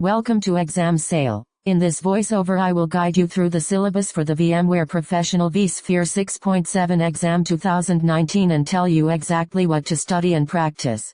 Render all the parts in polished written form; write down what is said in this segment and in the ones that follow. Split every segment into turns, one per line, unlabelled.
Welcome to Exam Sale. In this voiceover I will guide you through the syllabus for the VMware Professional vSphere 6.7 Exam 2019 and tell you exactly what to study and practice.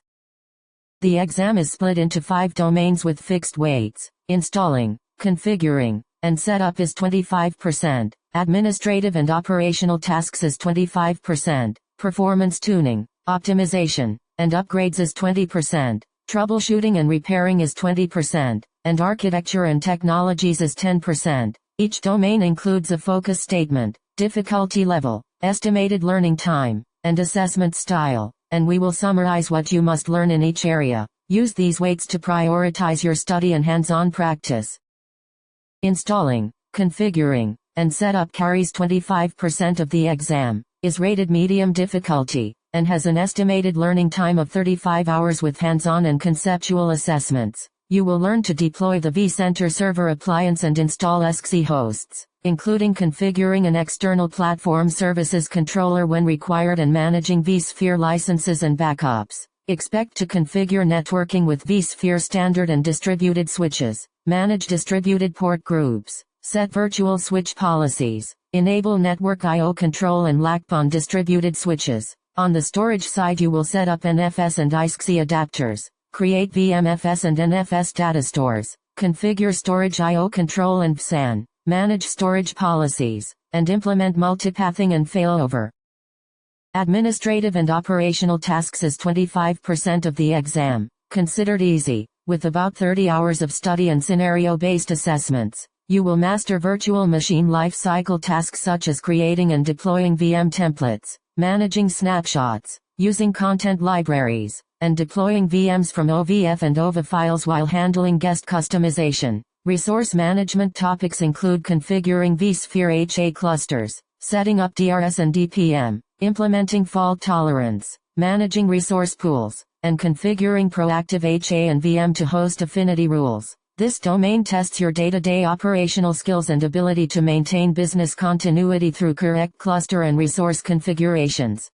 The exam is split into 5 domains with fixed weights. Installing, configuring, and setup is 25%. Administrative and operational tasks is 25%. Performance tuning, optimization, and upgrades is 20%. Troubleshooting and repairing is 20%, and architecture and technologies is 10%. Each domain includes a focus statement, difficulty level, estimated learning time, and assessment style, and we will summarize what you must learn in each area. Use these weights to prioritize your study and hands-on practice. Installing, configuring, and setup carries 25% of the exam, is rated medium difficulty, and has an estimated learning time of 35 hours with hands-on and conceptual assessments. You will learn to deploy the vCenter server appliance and install XC hosts, including configuring an external platform services controller when required and managing vSphere licenses and backups. Expect to configure networking with vSphere standard and distributed switches, manage distributed port groups, set virtual switch policies, enable network I/O control and LACP on distributed switches. On the storage side you will set up NFS and ISXi adapters, create VMFS and NFS data stores, configure storage I/O control and vSAN, manage storage policies, and implement multipathing and failover. Administrative and operational tasks is 25% of the exam, considered easy, with about 30 hours of study and scenario-based assessments. You will master virtual machine lifecycle tasks such as creating and deploying VM templates, managing snapshots, using content libraries, and deploying VMs from OVF and OVA files while handling guest customization. Resource management topics include configuring vSphere HA clusters, setting up DRS and DPM, implementing fault tolerance, managing resource pools, and configuring proactive HA and VM to host affinity rules. This domain tests your day-to-day operational skills and ability to maintain business continuity through correct cluster and resource configurations.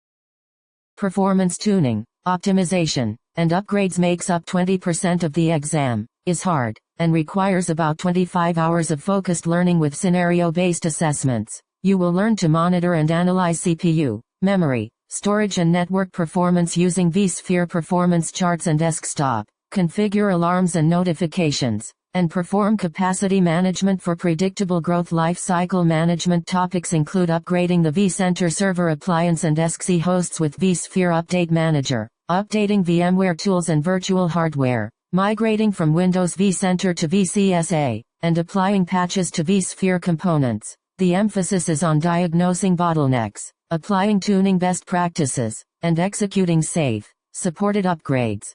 Performance tuning, optimization, and upgrades makes up 20% of the exam, is hard, and requires about 25 hours of focused learning with scenario-based assessments. You will learn to monitor and analyze CPU, memory, storage and network performance using vSphere performance charts and desktop. Configure alarms and notifications, and perform capacity management for predictable growth. Lifecycle management topics include upgrading the vCenter server appliance and XC hosts with vSphere Update Manager, updating VMware tools and virtual hardware, migrating from Windows vCenter to VCSA, and applying patches to vSphere components. The emphasis is on diagnosing bottlenecks, applying tuning best practices, and executing safe, supported upgrades.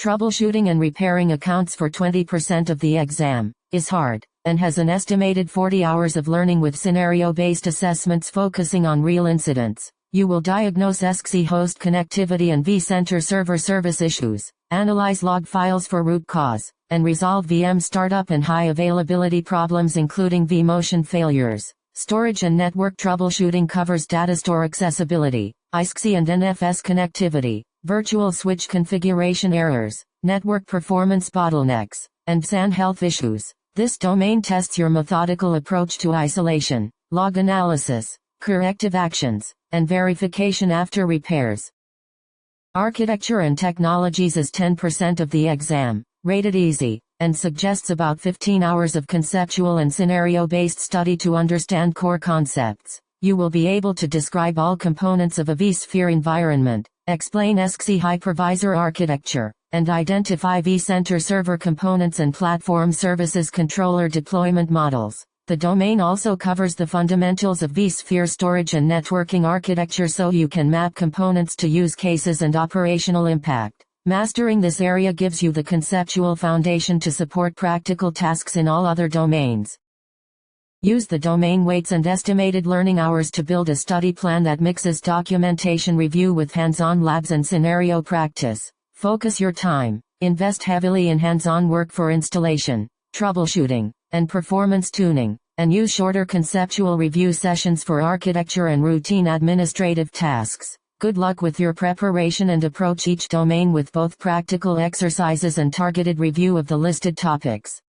Troubleshooting and repairing accounts for 20% of the exam, is hard, and has an estimated 40 hours of learning with scenario-based assessments focusing on real incidents. You will diagnose XC host connectivity and vCenter server service issues, analyze log files for root cause, and resolve VM startup and high availability problems including vMotion failures. Storage and network troubleshooting covers data store accessibility, ISXi and NFS connectivity, virtual switch configuration errors, network performance bottlenecks, and vSAN health issues. This domain tests your methodical approach to isolation, log analysis, corrective actions, and verification after repairs. Architecture and technologies is 10% of the exam, rated easy, and suggests about 15 hours of conceptual and scenario-based study to understand core concepts. You will be able to describe all components of a vSphere environment, explain XC hypervisor architecture, and identify vCenter server components and platform services controller deployment models. The domain also covers the fundamentals of vSphere storage and networking architecture so you can map components to use cases and operational impact. Mastering this area gives you the conceptual foundation to support practical tasks in all other domains. Use the domain weights and estimated learning hours to build a study plan that mixes documentation review with hands-on labs and scenario practice. Focus your time, invest heavily in hands-on work for installation, troubleshooting, and performance tuning, and use shorter conceptual review sessions for architecture and routine administrative tasks. Good luck with your preparation and approach each domain with both practical exercises and targeted review of the listed topics.